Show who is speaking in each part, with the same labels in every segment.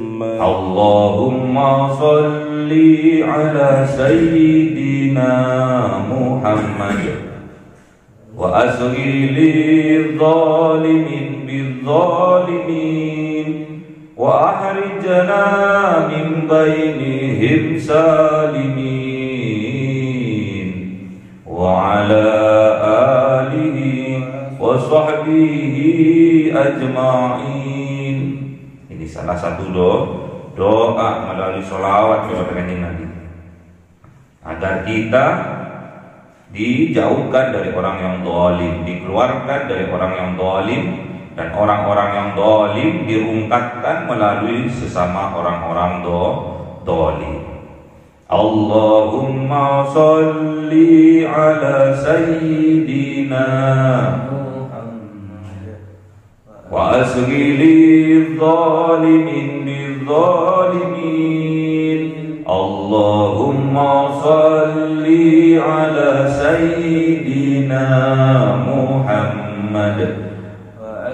Speaker 1: Allahumma salli ala sayyidina Muhammad wa asghi lidh-dhalimin bidh-dhalimin wa ahrijna min bainihim salimin wa ala alihi wa sahbihi ajma'in. Ini salah satu doa melalui sholawat kepada Kanjeng Nabi agar kita dijauhkan dari orang yang zalim, dikeluarkan dari orang yang zalim, dan orang-orang yang zalim dirungkatkan melalui sesama orang-orang zalim. Allahumma salli ala sayyidina wa asghi lidh-dhalimin bidh-dhalimin. Allahumma salli ala sayyidina Muhammad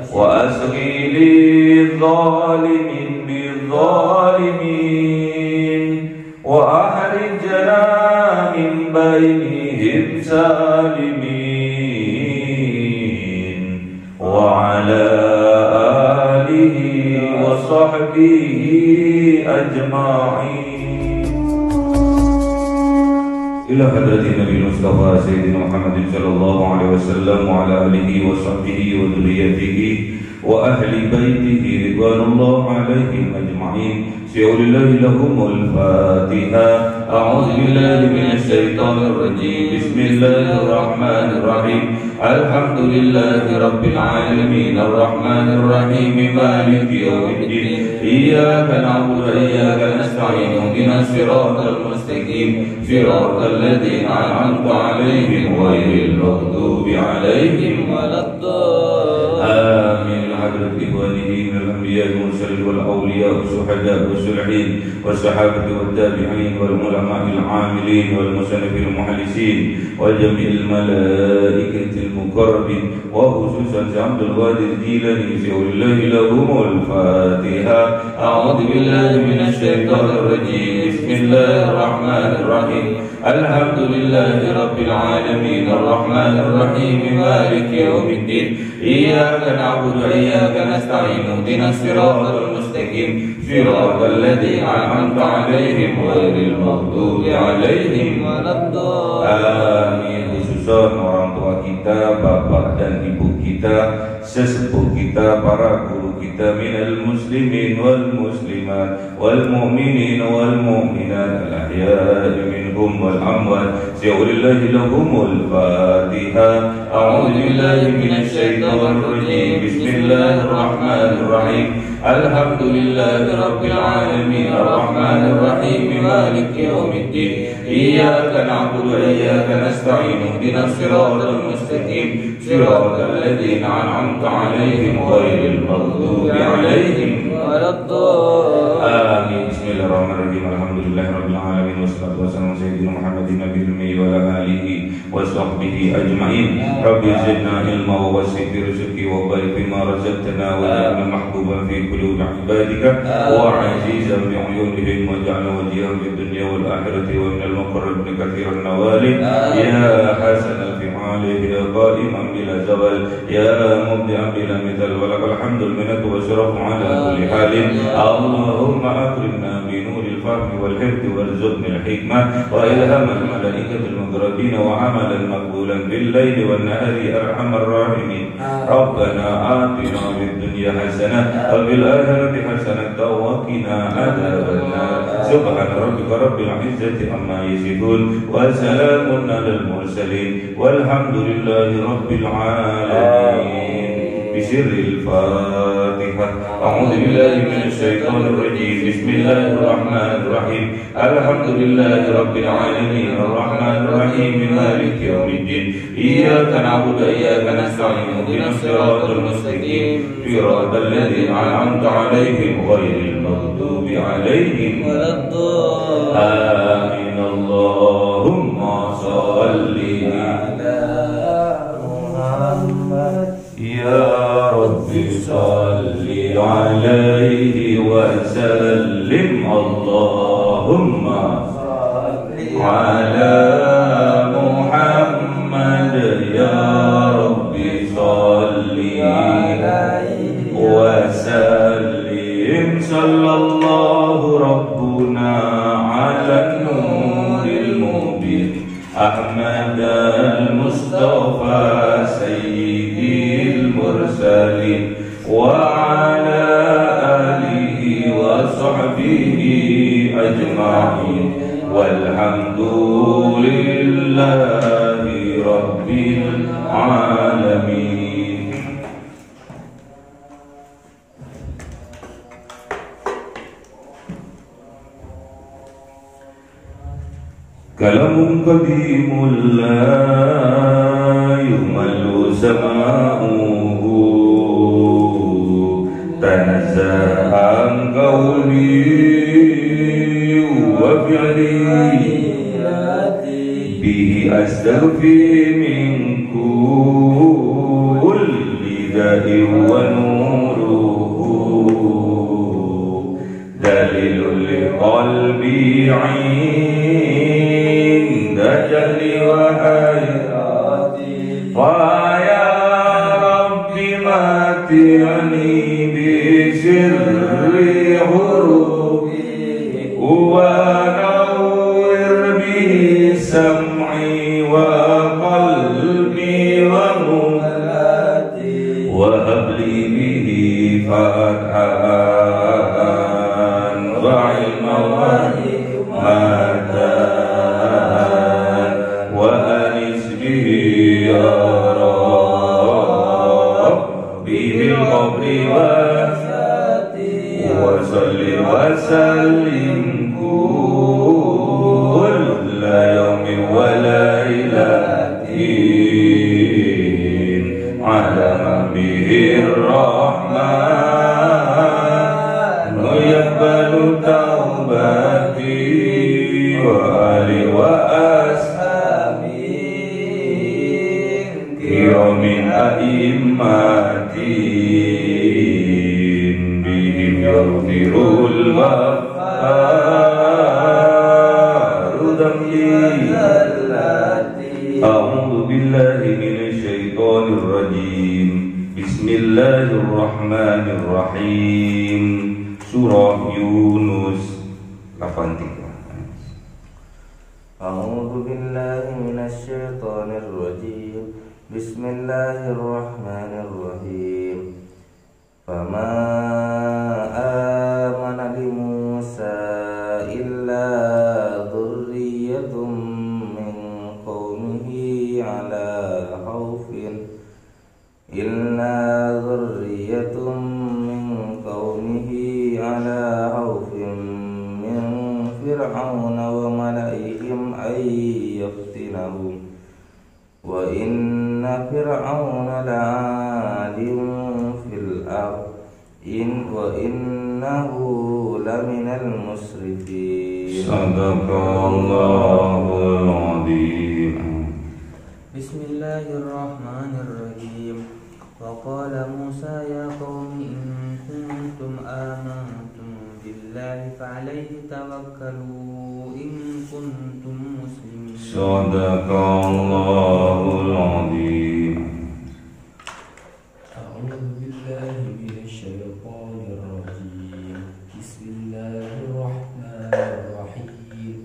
Speaker 1: wa asghi lidh-dhalimin bidh-dhalimin wa ahrijna min bainihim salimin wa ala alihi wa sahbihi ajma'in. إلى حضرة النبي المصطفى سيدنا محمد صلى الله عليه وسلم وعلى آله وصحبه وذريته وأهل بيته رضوان الله عليهم أجمعين. سيقول الله لهم الفاتحة. أعوذ بالله من الشيطان الرجيم. بسم الله الرحمن الرحيم. الحمد لله رب العالمين الرحمن الرحيم مالك يوم الدين. إياك نعبد وإياك نستعين اهدنا الصراط المستقيم صراط الذين أنعمت عليهم غير المغضوب عليهم ولا الضالين. حضرة إخوانه من الأنبياء والمرسلين والأولياء والشهداء والصالحين والصحابة والتابعين والعلماء العاملين والمصنفين المحدثين وجميع الملائكة المقربين وخصوصا عبد القادر الجيلاني سيقول الله لهم الفاتحة. أعوذ بالله من الشيطان الرجيم. بسم الله الرحمن الرحيم. الحمد لله رب العالمين الرحمن الرحيم مالك يوم الدين. إياك نعبد وإياك نستعين اهدنا الصراط المستقيم صراط الذين أنعمت عليهم غير المغضوب عليهم ولا الضالين. Khususan orang tua kita, bapak dan ibu kita, sesepuh kita, para guru kita, minal muslimin wal muslimat wal mu'minin wal mu'minat al ahya'i minhum wal amwat. Siyaulillahi lahumul fatiha. A'udzu billahi minasy syaithanir rajim. Bismillahirrahmanir rahim. Alhamdulillahi rabbil alamin arrahmanir rahim maliki yaumiddin. Iyyaka na'budu wa iyyaka nasta'in ihdinas siratal mustaqim siratal ladzina an'amta 'alaihim ghairil maghdubi 'alaihim waladdallin. Bismillahirrahmanirrahim. Alhamdulillahi rabbil alamin wassalatu wassalamu ala sayyidina Muhammadin nabiyil ummi wa ala alihi wa sahbihi ajma'in. Rabbi zidna ilma wa wasi' fi rizqi wa barik fima razaqtana wa ja'alna mahbuban fi qulubi ibadika wa 'azizan bi 'uyunihim wa ja'alna wajihan fid dunya wal akhirati wa minal muqarrabin kathiran nawali. Ya hasan al-fi'ali ya qa'iman bila zawal ya mubdi'an bila mithal wa lakal hamdul minnatu wa syarafu ala kulli halin. Allahumma akrimna bi nuril fahmi wal hifzi warzuqna al-hikmah wa ilhamal malaikatil muqarrabin wa 'amalan maqbulan bil laili wan nahari arhamar rahimin. Rabbana atina fid dunya hasanah wa fil akhirati hasanah wa qina adzabannar. Subhana rabbika rabbil izzati amma yasifun wa salamun alal mursalin walhamdulillahi rabbil alamin. Bisirril Fatihah. A'udzu billahi minasy syaithanir rajim. Bismillahir rahmanir rahim. Alhamdulillahi rabbil alamin arrahmanir rahim maliki yaumiddin. Iyyaka na'budu wa iyyaka nasta'in ihdinas siratal mustaqim siratal ladzina an'amta 'alaihim ghairil maghdubi 'alaihim waladdallin. Amin. Allahumma shalli ala Muhammad. Ya Rabbi salli alaihi wa وسلم اللهم على محمد يا رب صل وسلم صلى الله ربنا على النور المبين أحمد المصطفى سيد المرسلين وعلى آله وصحبه أجمعين والحمد لله رب العالمين. كلام قديم لا يمل سماؤه تنزه عن قولي وفعلي به أستغفي من كل داء ونوره دليل لقلبي عند جهلي وحيرتي فيا رب متعني بسر حروفي ونور به سمعي وقلبي ومهلتي وهب لي به فتحا وعلما وحكمة وأنس به يا ربي بالقبر وصل وسلم كل يوم وليلة على من به الرحمن يقبل توبتي وآلي وأصحابي كرام أئمتي بهم يغفر الغفار ذنبي. أعوذ بالله من الشيطان الرجيم. بسم الله الرحمن الرحيم. Surah Yunus 83.
Speaker 2: أعوذ بالله من الشيطان الرجيم. بسم الله الرحمن الرحيم. فما آمن لموسى إلا ذرية من قومه على خوف من فرعون وملئهم أن يفتنهم وإن فرعون لعال في الأرض وإنه لمن المسرفين.
Speaker 1: صدق الله العظيم.
Speaker 3: بسم الله الرحمن الرحيم. وقال موسى يا قوم إن كنتم آمنتم بالله فعليه توكلوا إن كنتم مسلمين.
Speaker 1: صدق الله العظيم.
Speaker 4: أعوذ بالله من الشيطان الرجيم. بسم الله الرحمن الرحيم.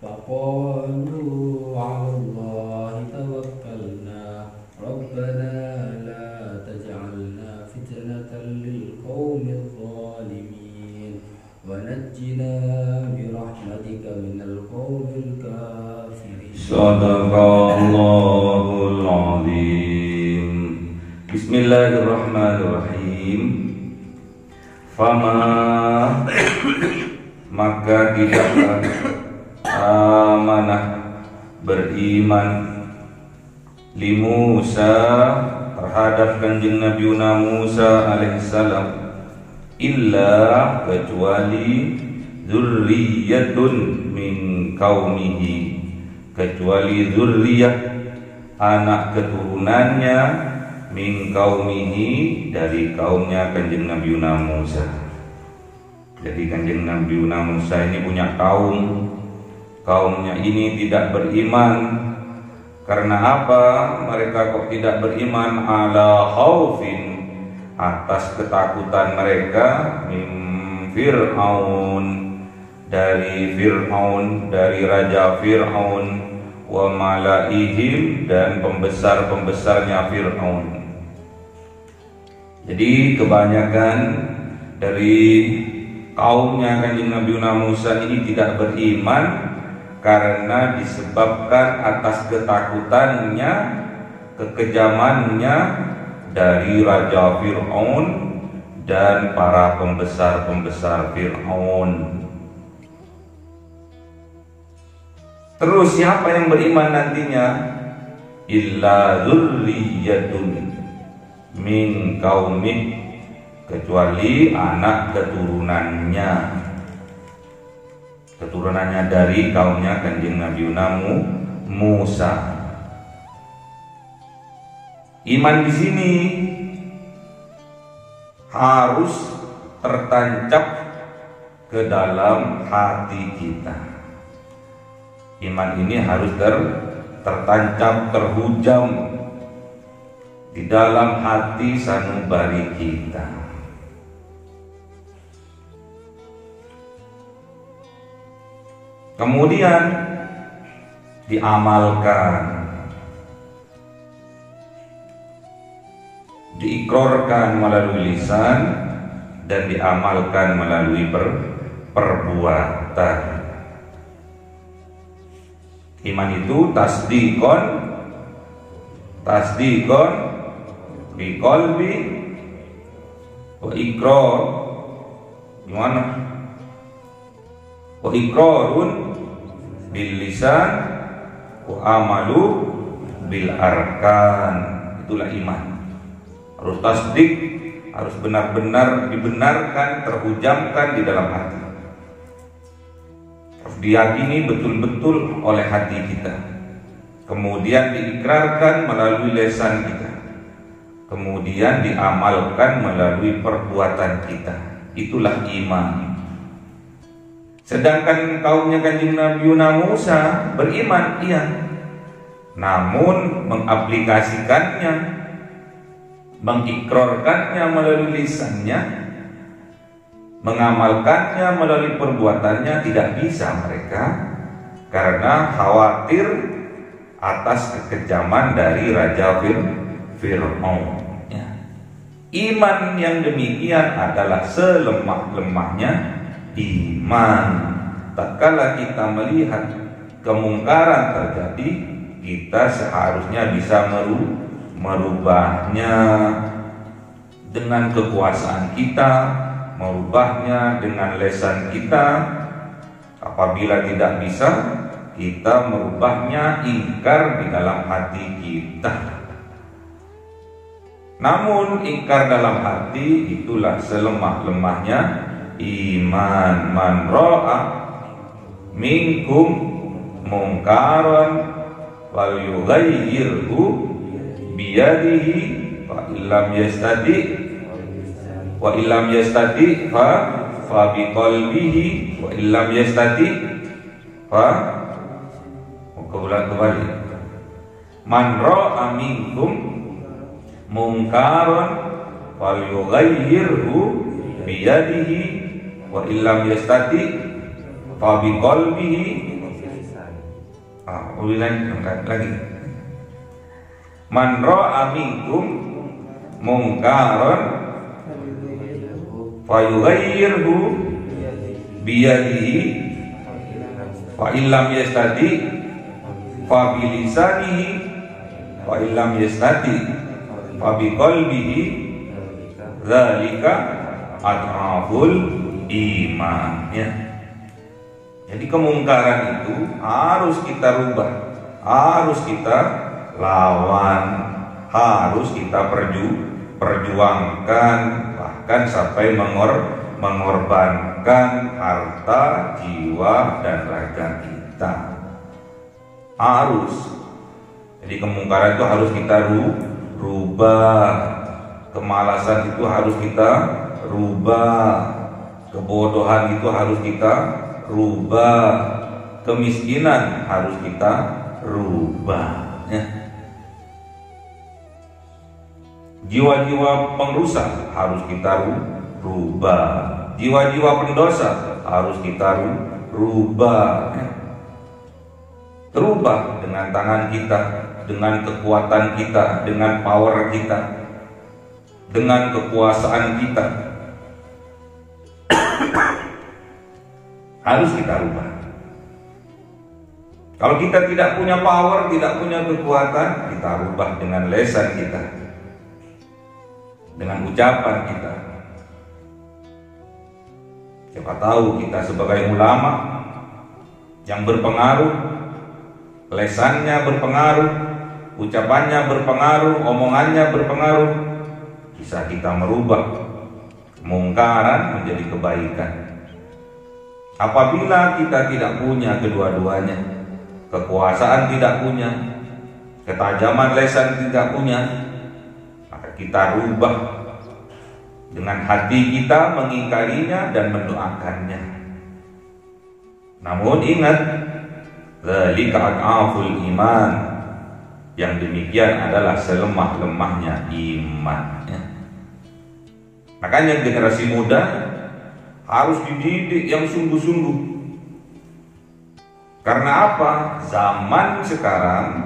Speaker 4: فقالوا على الله توكلنا ربنا لا تجعلنا فتنة للقوم الظالمين ونجنا برحمتك من القوم الكافرين.
Speaker 1: صدق الله العظيم. Bismillahirrahmanirrahim. Fama maka tidaklah amanah beriman li Musa terhadap kanjeng Nabi Musa alaihissalam illa kecuali zurriyatun min qaumihi, kecuali zurriyah anak keturunannya min qaumihi dari kaumnya kanjeng Nabi Musa. Jadi Kanjeng Nabi Musa ini punya kaumnya ini tidak beriman. Karena apa? Mereka kok tidak beriman? Ala khaufin, atas ketakutan mereka, min Fir'aun, dari Fir'aun, dari Raja Fir'aun, wa malaihim, dan pembesar-pembesarnya Fir'aun. Jadi kebanyakan dari kaumnya Kanjeng Nabi Musa ini tidak beriman karena disebabkan atas ketakutannya, kekejamannya dari Raja Fir'aun dan para pembesar-pembesar Fir'aun. Terus siapa yang beriman nantinya? Illa dzurriyyatun min qaumih, kecuali anak keturunannya dari kaumnya Kanjeng Nabi Musa. Iman di sini harus tertancap ke dalam hati kita. Iman ini harus tertancap, terhujam di dalam hati sanubari kita. Kemudian diamalkan, diikrarkan melalui lisan dan diamalkan melalui perbuatan. Iman itu tasdikon biqalbi wa iqrar. Gimana? Wa iqrarun bil lisan wa amalu bil arkan. Itulah iman. Harus tasdik, harus benar-benar dibenarkan, terhujamkan di dalam hati. Harus diyakini betul-betul oleh hati kita. Kemudian diikrarkan melalui lisan kita. Kemudian diamalkan melalui perbuatan kita. Itulah iman. Sedangkan kaumnya Kanjeng Nabi Musa beriman, iya, namun mengaplikasikannya, mengikrarkannya melalui lisannya, mengamalkannya melalui perbuatannya tidak bisa mereka, karena khawatir atas kekejaman dari Raja Fir'aun. Iman yang demikian adalah selemah-lemahnya iman. Tatkala kita melihat kemungkaran terjadi, kita seharusnya bisa merubahnya dengan kekuasaan kita, merubahnya dengan lisan kita. Apabila tidak bisa, kita merubahnya ingkar di dalam hati kita. Namun ingkar dalam hati itulah selemah-lemahnya iman. Man ra'a minkum mungkaran wal yughayyirhu biyadihi fa illam yastati fa biqalbihi wa illam yastati fa kembali. Man ra'a minkum mungkaran wal yughayyirhu biyadihi wa illam yastati fa biqalbihi. Lagi. Man ra'a minkum mungkaran fa yughayyirhu biyadihi wa illam yastati fa bilisanihi wa illam yastati fa biqalbihi dzalika adhaful iman. Ya. Jadi kemungkaran itu harus kita rubah, harus kita lawan, harus kita perjuangkan, bahkan sampai mengorbankan harta, jiwa, dan raga kita. Harus. Jadi kemungkaran itu harus kita rubah. Kemalasan itu harus kita rubah. Kebodohan itu harus kita rubah. Kemiskinan harus kita rubah, ya. Jiwa-jiwa pengrusak harus kita rubah. Jiwa-jiwa pendosa harus kita rubah, ya. Rubah dengan tangan kita, dengan kekuatan kita, dengan power kita, dengan kekuasaan kita. Harus kita rubah. Kalau kita tidak punya power, tidak punya kekuatan, kita rubah dengan lisan kita, dengan ucapan kita. Siapa tahu kita sebagai ulama yang berpengaruh, lesannya berpengaruh, ucapannya berpengaruh, omongannya berpengaruh, bisa kita merubah kemungkaran menjadi kebaikan. Apabila kita tidak punya kedua-duanya, kekuasaan tidak punya, ketajaman lisan tidak punya, maka kita rubah dengan hati kita mengingkarinya dan mendoakannya. Namun ingat, dzalika ad'aful iman, yang demikian adalah selemah-lemahnya iman, ya. Makanya generasi muda harus dididik yang sungguh-sungguh. Karena apa? Zaman sekarang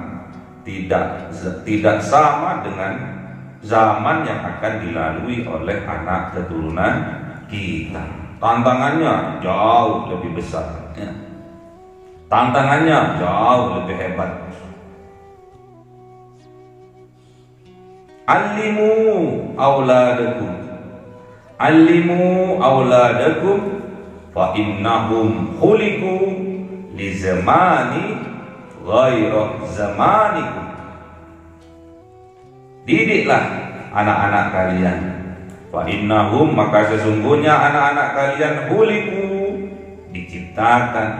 Speaker 1: tidak sama dengan zaman yang akan dilalui oleh anak keturunan kita. Tantangannya jauh lebih besar, ya. Tantangannya jauh lebih hebat. Allimu auladakum fa innahum khuliqu li zamani ghaira zamanikum. Didiklah anak-anak kalian, fa innahum, maka sesungguhnya anak-anak kalian khuliqu, diciptakan,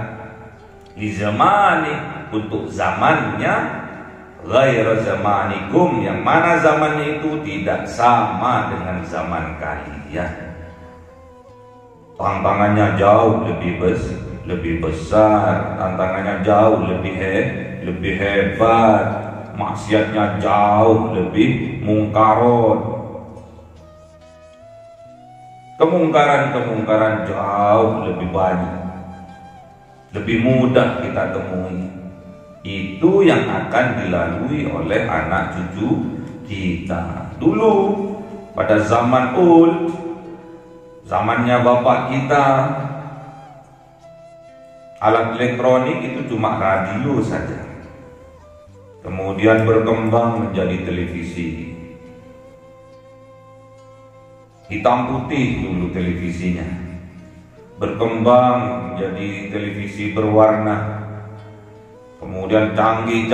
Speaker 1: li zamani, untuk zamannya, ghaira zamanikum, yang mana zamannya itu tidak sama dengan zaman kalian. Tantangannya jauh lebih besar, tantangannya jauh lebih hebat, maksiatnya jauh lebih mungkarot, kemungkaran jauh lebih banyak, lebih mudah kita temui. Itu yang akan dilalui oleh anak cucu kita. Dulu pada zaman old, zamannya bapak kita, alat elektronik itu cuma radio saja. Kemudian berkembang menjadi televisi. Hitam putih dulu televisinya. Berkembang menjadi televisi berwarna. Kemudian canggih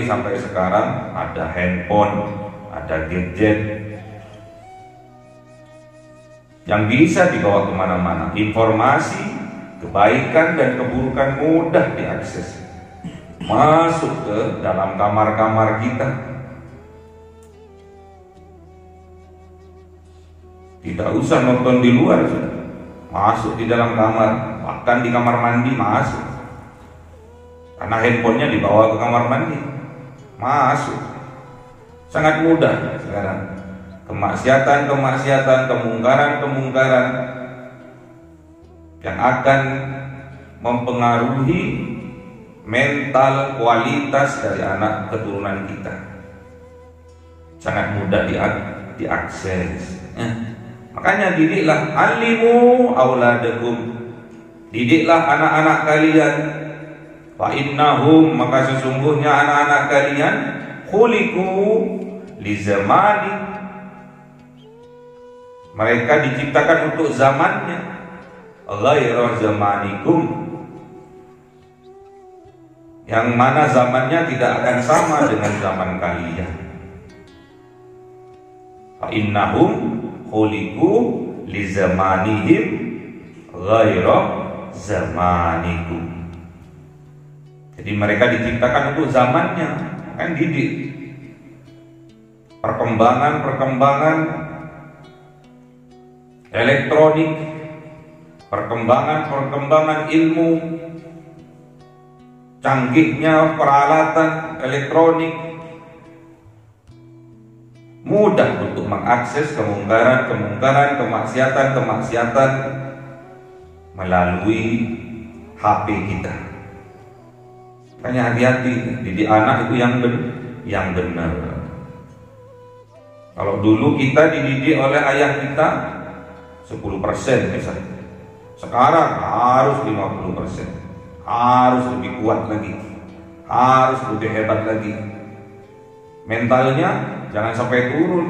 Speaker 1: sampai sekarang ada handphone, ada gadget yang bisa dibawa kemana-mana. Informasi, kebaikan dan keburukan mudah diakses, masuk ke dalam kamar-kamar kita. Tidak usah nonton di luar, sudah masuk di dalam kamar, bahkan di kamar mandi masuk. Karena handphonenya dibawa ke kamar mandi, masuk. Sangat mudah sekarang. Kemaksiatan, kemungkaran yang akan mempengaruhi mental, kualitas dari anak keturunan kita, sangat mudah diakses. Makanya didiklah, allimu auladakum, didiklah anak-anak kalian. Fa innahum, maka sesungguhnya anak-anak kalian, khuliqu li zamani, mereka diciptakan untuk zamannya, ghaira zamanikum, yang mana zamannya tidak akan sama dengan zaman kalian. Fa innahum khuliqu li zamanihim ghaira zamanikum. Jadi mereka diciptakan untuk zamannya, kan didik. Perkembangan elektronik perkembangan ilmu, canggihnya peralatan elektronik, mudah untuk mengakses kemungkaran, kemaksiatan melalui HP kita. Makanya hati-hati, didik anak itu yang benar. Kalau dulu kita dididik oleh ayah kita 10% misalnya, sekarang harus 50%, harus lebih kuat lagi, harus lebih hebat lagi. Mentalnya jangan sampai turun.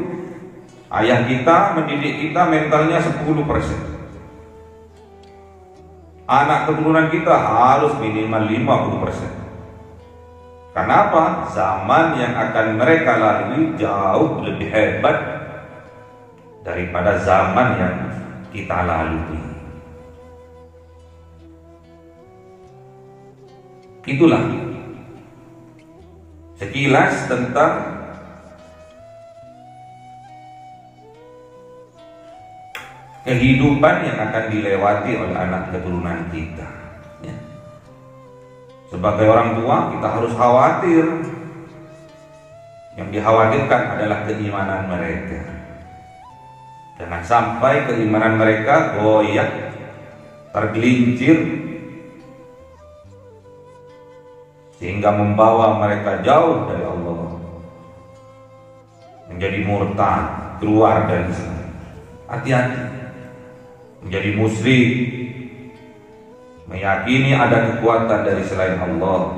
Speaker 1: Ayah kita mendidik kita mentalnya 10%. Anak keturunan kita harus minimal 50%. Kenapa? Zaman yang akan mereka lalui jauh lebih hebat daripada zaman yang kita lalui. Itulah sekilas tentang kehidupan yang akan dilewati oleh anak keturunan kita. Sebagai orang tua kita harus khawatir. Yang dikhawatirkan adalah keimanan mereka. Jangan sampai keimanan mereka goyah, tergelincir, sehingga membawa mereka jauh dari Allah, menjadi murtad, keluar dari Islam. Hati-hati, menjadi musyrik, meyakini ada kekuatan dari selain Allah.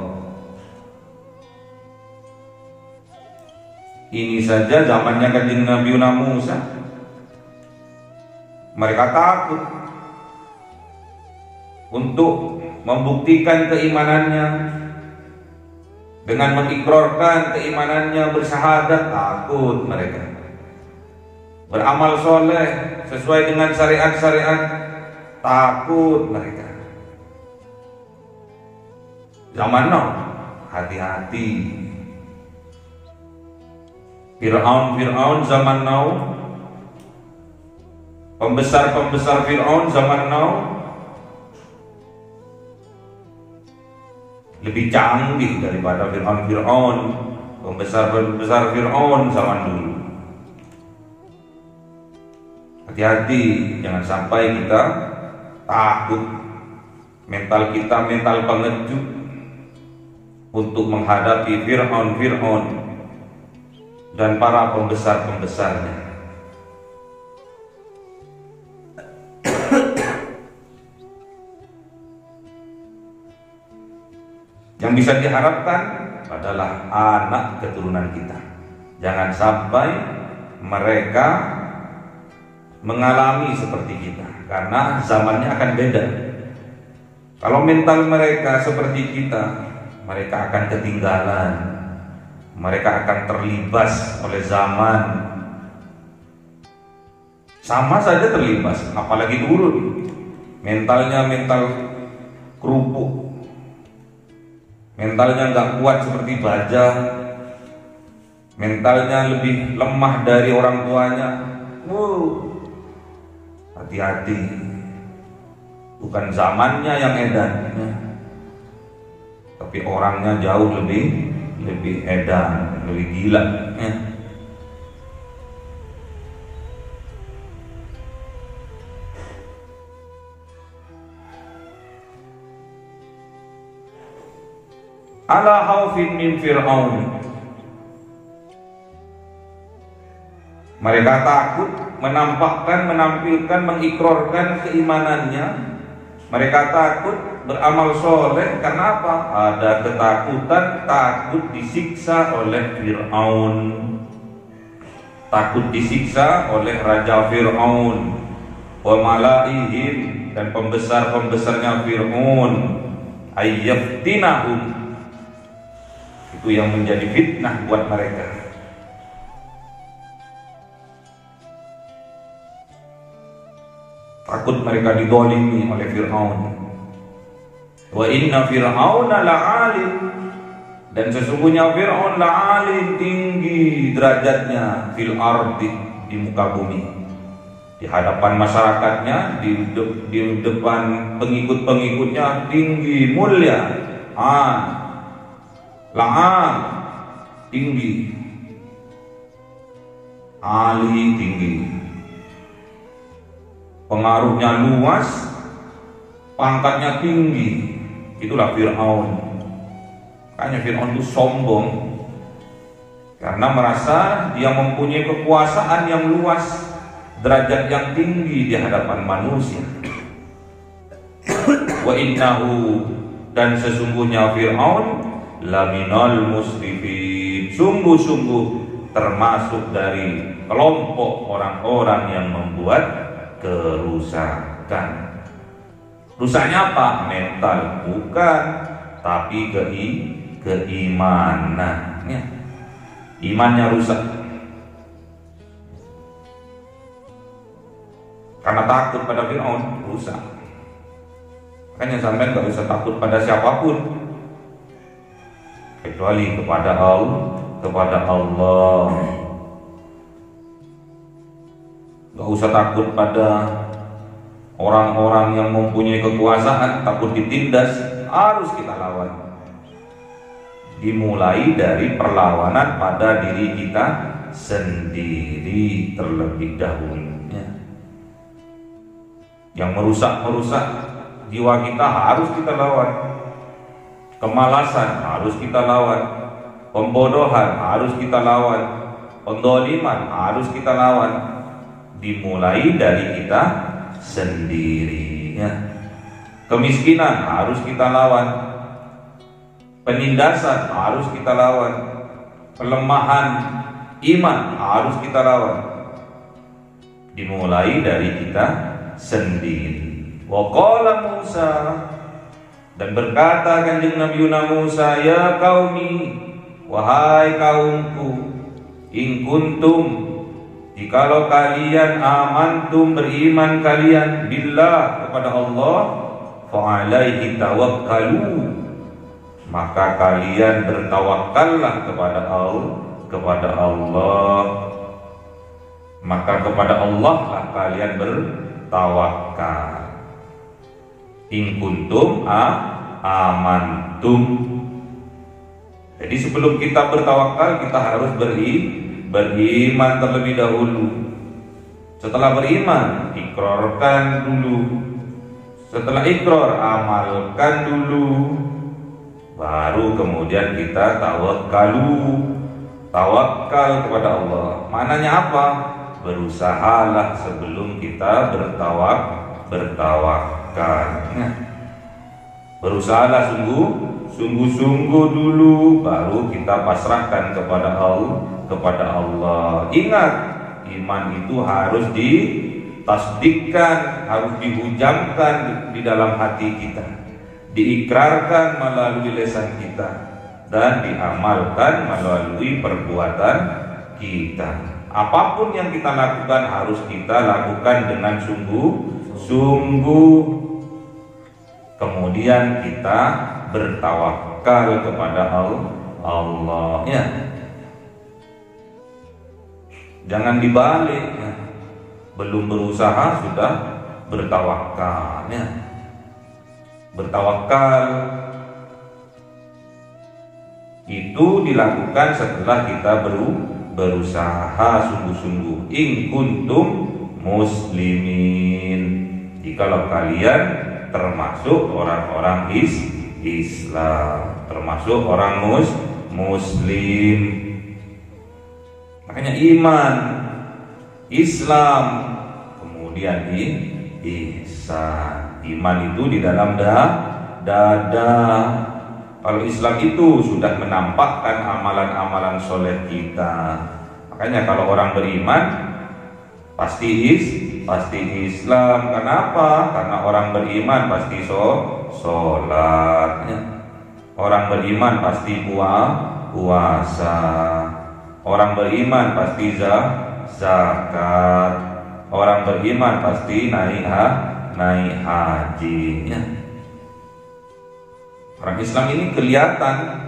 Speaker 1: Ini saja zamannya kanjeng Nabi Musa, mereka takut untuk membuktikan keimanannya dengan mengikrarkan keimanannya, bersyahadat. Takut mereka beramal soleh sesuai dengan syariat-syariat, takut mereka. Zaman now, hati-hati. Fir'aun zaman now, pembesar Fir'aun zaman now lebih canggih daripada Fir'aun, pembesar Fir'aun zaman dulu. Hati-hati, jangan sampai kita takut, mental kita mental pengecut untuk menghadapi Fir'aun dan para pembesar-pembesarnya. Yang bisa diharapkan adalah anak keturunan kita. Jangan sampai mereka mengalami seperti kita, karena zamannya akan beda. Kalau mental mereka seperti kita, mereka akan ketinggalan, mereka akan terlibas oleh zaman. Sama saja terlibas, apalagi turun. Mentalnya mental kerupuk, mentalnya nggak kuat seperti baja, mentalnya lebih lemah dari orang tuanya. Hati-hati, bukan zamannya yang edan, tapi orangnya jauh lebih edan, lebih gila. Ala haufin min Fir'aun. Mereka takut menampilkan, mengikrarkan keimanannya. Mereka takut beramal soleh. Karena apa? Ada ketakutan, takut disiksa oleh Fir'aun, takut disiksa oleh Raja Fir'aun, wa malaihim, dan pembesar-pembesarnya Fir'aun. Ayyaftinahum, itu yang menjadi fitnah buat mereka. Takut mereka didolimi oleh Fir'aun. Wa inna Fir'auna la'alim, dan sesungguhnya Fir'aun la'alim, tinggi derajatnya, fil ardi, di muka bumi. Di hadapan masyarakatnya, di depan pengikut-pengikutnya tinggi, mulia, la'an, tinggi, ali, tinggi, pengaruhnya luas, pangkatnya tinggi. Itulah Fir'aun. Makanya Fir'aun itu sombong karena merasa dia mempunyai kekuasaan yang luas, derajat yang tinggi di hadapan manusia. Wa innahu, dan sesungguhnya Fir'aun laminal musrifin, sungguh-sungguh termasuk dari kelompok orang-orang yang membuat kerusakan. Rusaknya apa? Mental, bukan, tapi keimanannya. Imannya rusak karena takut pada Fir'aun, rusak. Makanya sampai gak usah takut pada siapapun kecuali kepada Allah. Gak usah takut pada orang-orang yang mempunyai kekuasaan, takut ditindas. Harus kita lawan. Dimulai dari perlawanan pada diri kita sendiri terlebih dahulu. Yang merusak jiwa kita harus kita lawan. Kemalasan harus kita lawan. Pembodohan harus kita lawan. Pendzaliman harus kita lawan. Dimulai dari kita sendiri. Kemiskinan harus kita lawan. Penindasan harus kita lawan. Pelemahan iman harus kita lawan. Dimulai dari kita sendiri. Wa qala Musa, dan berkata Kanjeng Nabi Musa, ya qaumi, wahai kaumku, in kuntum, jikalau kalian amantum, beriman kalian, billah, kepada Allah, fa alaihi tawakkalu, maka kalian bertawakallah kepada Allah, maka kepada Allah lah kalian bertawakal. In kuntum amantum. Jadi sebelum kita bertawakal, kita harus beriman terlebih dahulu. Setelah beriman, ikrarkan dulu. Setelah ikrar, amalkan dulu. Baru kemudian kita tawakal kepada Allah. Maknanya apa? Berusahalah sebelum kita bertawakal. Berusahalah sungguh-sungguh dulu, baru kita pasrahkan kepada Allah. Ingat, iman itu harus ditasdikkan, harus dihujamkan di dalam hati kita, diikrarkan melalui lisan kita, dan diamalkan melalui perbuatan kita. Apapun yang kita lakukan harus kita lakukan dengan sungguh-sungguh. Kemudian kita bertawakal kepada Allah. Ya. Jangan dibalik. Ya. Belum berusaha sudah bertawakal. Ya. Bertawakal itu dilakukan setelah kita berusaha sungguh-sungguh. In kuntum muslimin, jikalau kalian termasuk orang-orang Islam, termasuk orang muslim. Makanya iman, Islam, kemudian ihsan. Iman itu di dalam dada. Kalau Islam itu sudah menampakkan amalan-amalan soleh kita. Makanya kalau orang beriman pasti Islam. Kenapa? Karena orang beriman pasti sholat. Orang beriman pasti puasa. Orang beriman pasti zakat. Orang beriman pasti naik haji. Orang Islam ini kelihatan,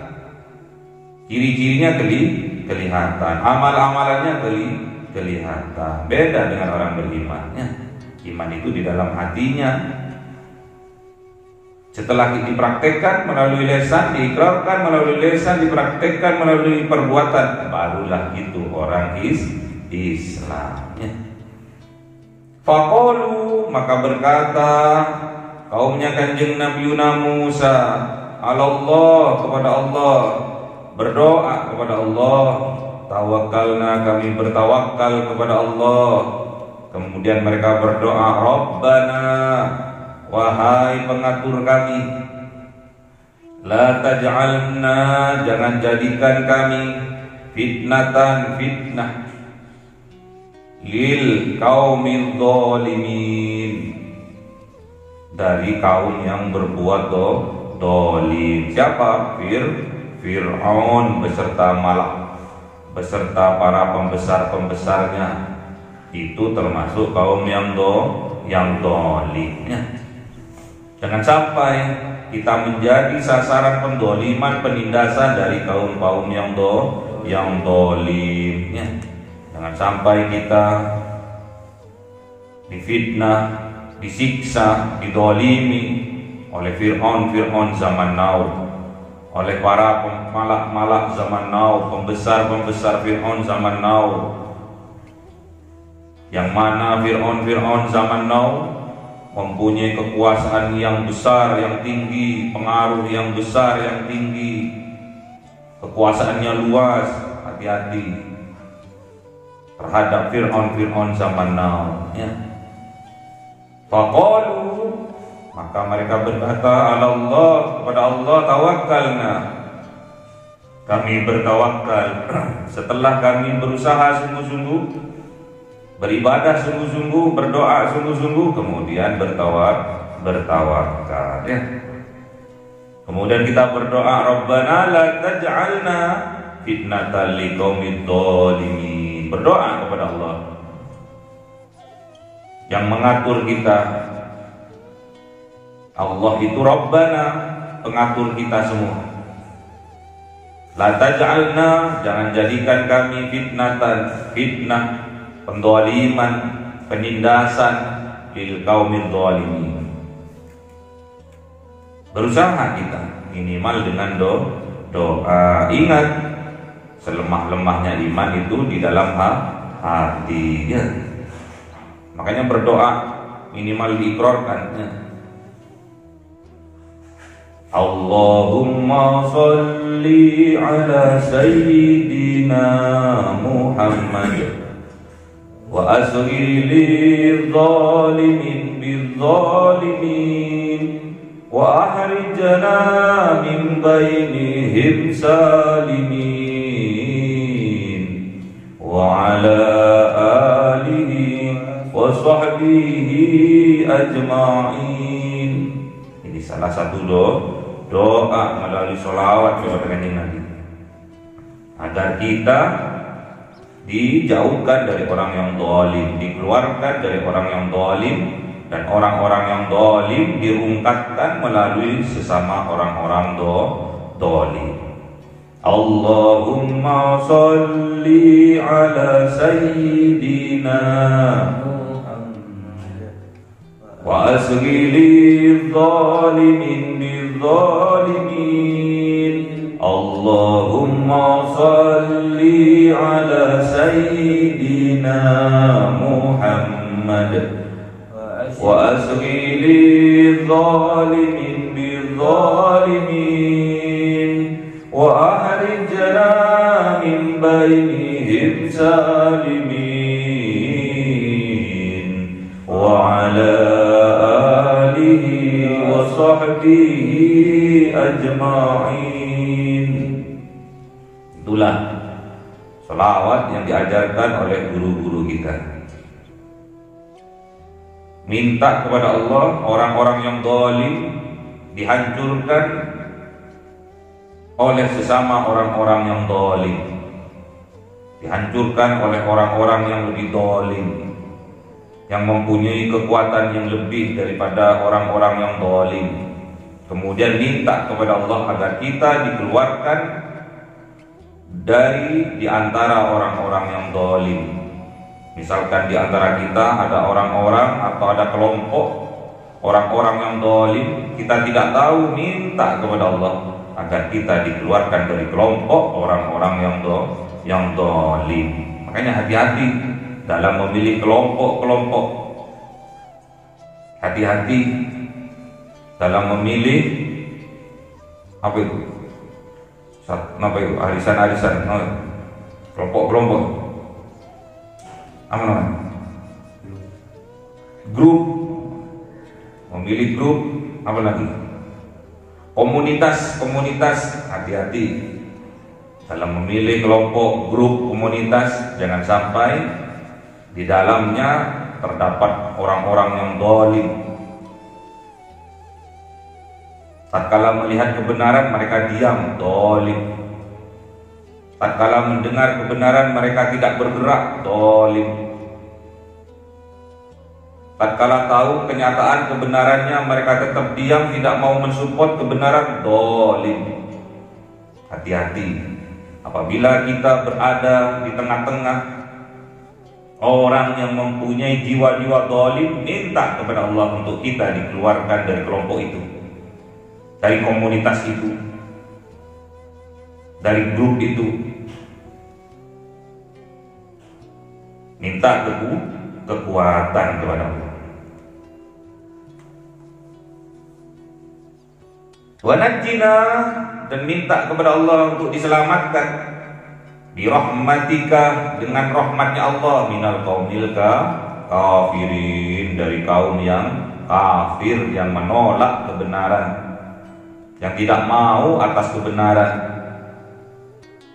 Speaker 1: ciri-cirinya kelihatan, amal-amalannya kelihatan. Beda dengan orang beriman. Iman itu di dalam hatinya. Setelah dipraktekkan melalui lisan, diikrarkan melalui lisan, dipraktekkan melalui perbuatan, barulah itu orang Islam. Faqalu, maka berkata kaumnya Kanjeng Nabi Musa, Allah, kepada Allah, berdoa kepada Allah, tawakkalna, kami bertawakal kepada Allah. Kemudian mereka berdoa, Rabbana, wahai pengatur kami, la taj'alna, jangan jadikan kami fitnatan, fitnah, lil qaumil zalimin, dari kaum yang berbuat dolim. Siapa? Fir'aun beserta malak, beserta para pembesar-pembesarnya. Itu termasuk kaum yang dolim. Jangan sampai kita menjadi sasaran pendoliman, penindasan dari kaum-kaum yang dolim. Jangan sampai kita difitnah, disiksa, didolimi oleh Fir'aun zaman now, oleh para malak-malak zaman now, pembesar-pembesar Fir'aun zaman now. Yang mana Fir'aun zaman now mempunyai kekuasaan yang besar, yang tinggi, pengaruh yang besar, yang tinggi, kekuasaannya luas. Hati-hati terhadap Fir'aun zaman now. Faqalu, maka mereka berkata, Allah, kepada Allah tawakkalna, kami bertawakal. Setelah kami berusaha sungguh-sungguh, beribadah sungguh-sungguh, berdoa sungguh-sungguh, kemudian bertawakal. Kemudian kita berdoa, Rabbana la taj'alna fitnatan liqaumidz zalimin. Berdoa kepada Allah yang mengatur kita. Allah itu Rabbana, pengatur kita semua. La taj'alna, jangan jadikan kami fitnatan, fitnah, pendoliman, penindasan lil qaumil zalimin. Berusaha kita minimal dengan doa. Ingat, selemah-lemahnya iman itu di dalam hati. Makanya berdoa minimal diikrarkan. Allahumma sholli ala sayyidina Muhammad wa asghir lidh-dhalimin bidh-dhalimin wa ahrijna min bainihim salimin wa ala alihi wa sahbihi ajma'in. Ini salah satu doa melalui sholawat kepada Kanjeng Nabi, agar kita dijauhkan dari orang yang zalim, dikeluarkan dari orang yang zalim, dan orang-orang yang zalim dirungkatkan melalui sesama orang-orang zalim. Allahumma sholli ala sayyidina wa asghilil zalimin bizzalimin. Allahumma sholli ala sayyidina Muhammad wa asghilil zalimin bizzalimin wa ahrijna min bainihim salimin wa ala alihi wa sahbihi ajma'in. Itulah selawat yang diajarkan oleh guru-guru kita. Minta kepada Allah orang-orang yang zalim dihancurkan oleh sesama orang-orang yang zalim, dihancurkan oleh orang-orang yang lebih zalim, yang mempunyai kekuatan yang lebih daripada orang-orang yang zalim. Kemudian minta kepada Allah agar kita dikeluarkan dari di antara orang-orang yang zalim, Misalkan di antara kita ada orang-orang atau ada kelompok orang-orang yang dolim, kita tidak tahu, minta kepada Allah agar kita dikeluarkan dari kelompok orang-orang yang dolim. Makanya hati-hati dalam memilih kelompok-kelompok. Hati-hati dalam memilih apa itu? Arisan-arisan, kelompok-kelompok. Apa namanya? Grup. Memilih grup, apa lagi? Komunitas. Hati-hati dalam memilih kelompok, grup, komunitas. Jangan sampai di dalamnya terdapat orang-orang yang zalim. Tatkala melihat kebenaran mereka diam, zalim. Tatkala mendengar kebenaran mereka tidak bergerak, zalim. Tatkala tahu kenyataan kebenarannya mereka tetap diam, tidak mau mensupport kebenaran, zalim. Hati-hati apabila kita berada di tengah-tengah orang yang mempunyai jiwa-jiwa zalim, minta kepada Allah untuk kita dikeluarkan dari kelompok itu, dari komunitas itu, dari grup itu. Minta kekuatan kepada Allah. Wa najjina, dan minta kepada Allah untuk diselamatkan bi rahmatika, dengan rahmatnya Allah, minal qaumil kafirin, dari kaum yang kafir, yang menolak kebenaran, yang tidak mau atas kebenaran,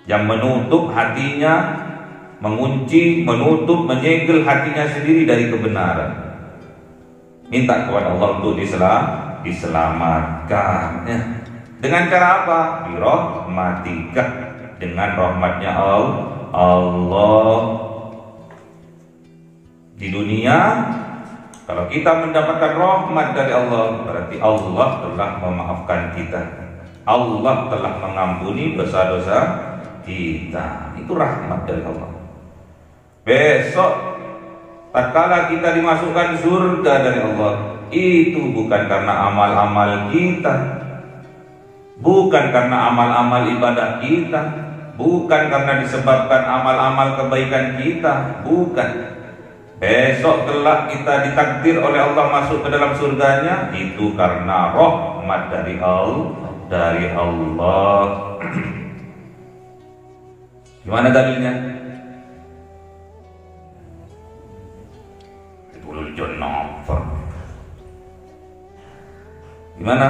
Speaker 1: yang menutup hatinya, mengunci, menutup, menyegel hatinya sendiri dari kebenaran. Minta kepada Allah untuk diselamatkan, ya. Dengan cara apa? Bi rahmatika, dengan rahmatnya Allah. Di dunia, kalau kita mendapatkan rahmat dari Allah, berarti Allah telah memaafkan kita, Allah telah mengampuni dosa-dosa kita. Itu rahmat dari Allah. Besok tatkala kita dimasukkan surga dari Allah, itu bukan karena amal-amal kita, bukan karena amal-amal ibadah kita, bukan karena disebabkan amal-amal kebaikan kita, bukan. Besok kelak kita ditakdir oleh Allah masuk ke dalam surganya, itu karena rahmat dari Allah. Gimana dalilnya? Gimana?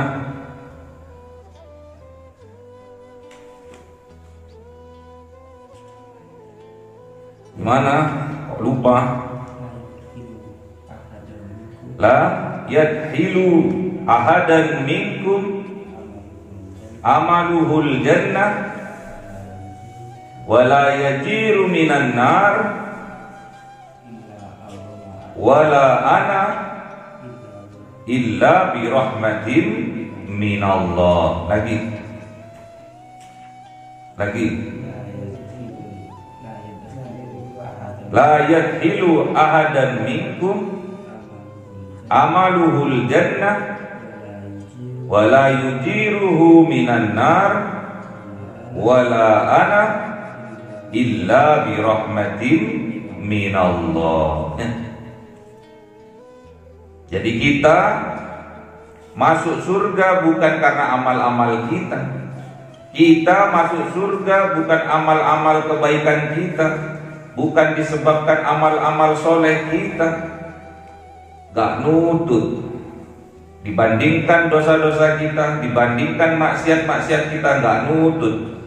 Speaker 1: Gimana? Kok lupa? La yadhilu ahadan minkum amaluhul jannah wala yajiru minan nar wala ana illa bi rahmatin minallah. Lagi la yadhilu ahadan minkum amaluhul jannah wala yujiruhu minan nar wala ana illa bi rahmatin minallah. Jadi kita masuk surga bukan karena amal-amal kita. Kita masuk surga bukan amal-amal kebaikan kita, bukan disebabkan amal-amal soleh kita. Gak nutut. Dibandingkan dosa-dosa kita, dibandingkan maksiat-maksiat kita, gak nutut.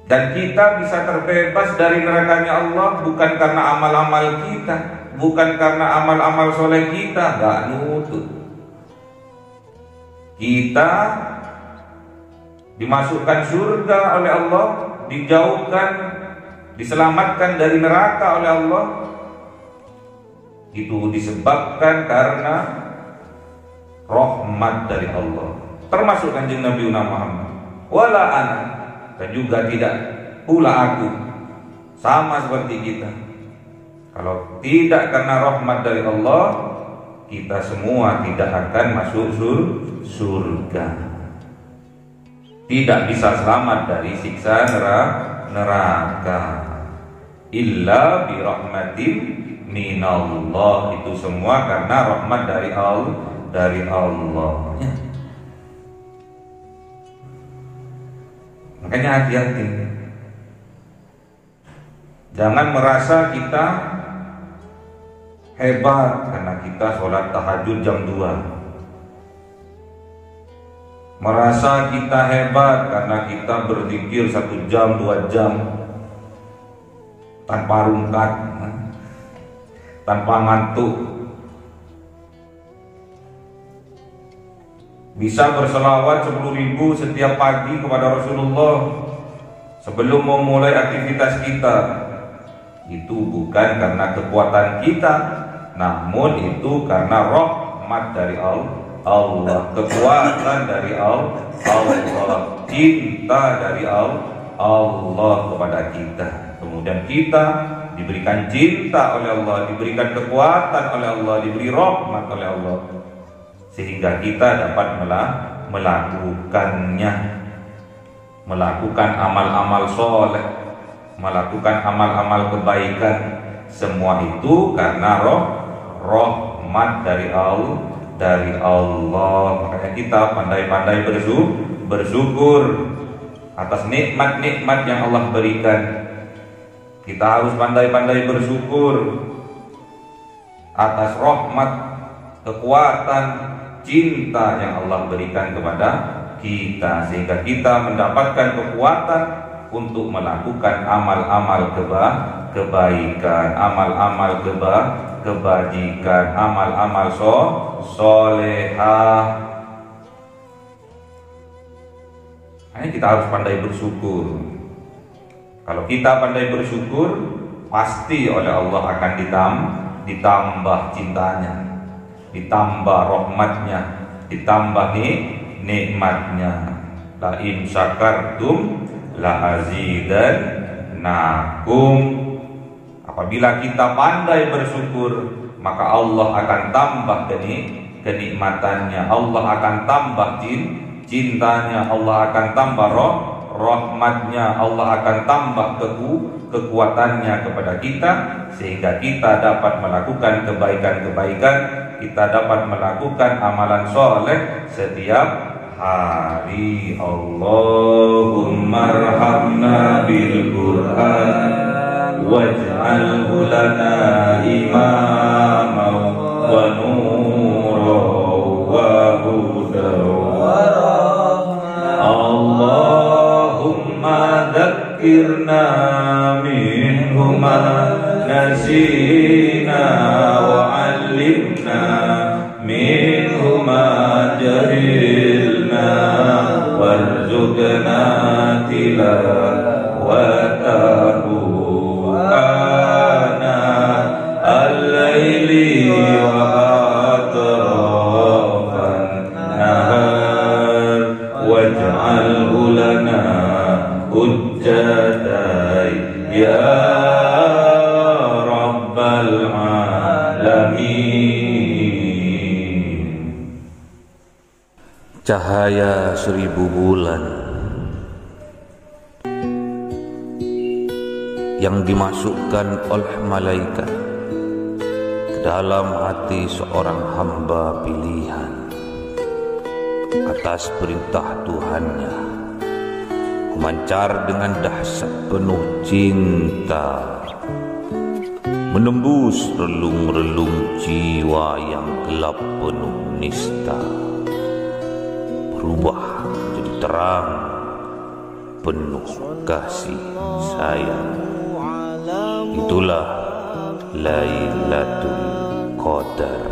Speaker 1: Dan kita bisa terbebas dari nerakanya Allah bukan karena amal-amal kita, bukan karena amal-amal soleh kita, gak nutut. Kita dimasukkan surga oleh Allah, dijauhkan, diselamatkan dari neraka oleh Allah. Itu disebabkan karena rahmat dari Allah. Termasuk kanjeng Nabi Muhammad. Wala ana, dan juga tidak pula aku, sama seperti kita, Kalau tidak karena rahmat dari Allah, kita semua tidak akan masuk surga. Tidak bisa selamat dari siksa neraka. Illa bi rahmatin minallah. Itu semua karena rahmat dari Allah. Makanya hati-hati. Jangan merasa kita hebat karena kita sholat tahajud jam 2. Merasa kita hebat karena kita berzikir 1 jam 2 jam tanpa rungkat, tanpa ngantuk. Bisa berselawat 10.000 setiap pagi kepada Rasulullah sebelum memulai aktivitas kita. Itu bukan karena kekuatan kita, namun itu karena rahmat dari Allah, kekuatan dari Allah, cinta dari Allah kepada kita. Kemudian kita diberikan cinta oleh Allah, diberikan kekuatan oleh Allah, diberi rahmat oleh Allah, sehingga kita dapat melakukan amal-amal soleh, melakukan amal-amal kebaikan. Semua itu karena rahmat dari Allah. Makanya kita pandai-pandai bersyukur atas nikmat-nikmat yang Allah berikan. Kita harus pandai-pandai bersyukur atas rahmat, kekuatan, cinta yang Allah berikan kepada kita, sehingga kita mendapatkan kekuatan untuk melakukan amal-amal kebaikan, amal-amal kebajikan, amal-amal solehah. Hanya kita harus pandai bersyukur. Kalau kita pandai bersyukur, pasti oleh Allah akan ditambah cintanya, ditambah rahmatnya, ditambah nikmatnya. La in syakartum la azidannakum. Apabila kita pandai bersyukur, maka Allah akan tambah kenikmatannya, Allah akan tambah cintanya, Allah akan tambah rahmatnya, Allah akan tambah kekuatannya kepada kita, sehingga kita dapat melakukan kebaikan-kebaikan, kita dapat melakukan amalan soleh setiap hari. Allahumma arhamna bil Qur'an waj'alhu lana imaman wa nuran wa hudan wa rahmah. Allahumma dzakkirna minhu ma nasina wa 'allimna minhu ma jahilna warzuqna tilawatahu ana al-laili wa atrafan nahar waj'alhu lana hujjatai ya rabbal alamin.
Speaker 2: Cahaya 1000 bulan yang dimasukkan oleh malaikat ke dalam hati seorang hamba pilihan atas perintah Tuhannya, memancar dengan dahsyat penuh cinta, menembus relung-relung jiwa yang gelap penuh nista, berubah menjadi terang penuh kasih sayang. Itulah Lailatul Qadar.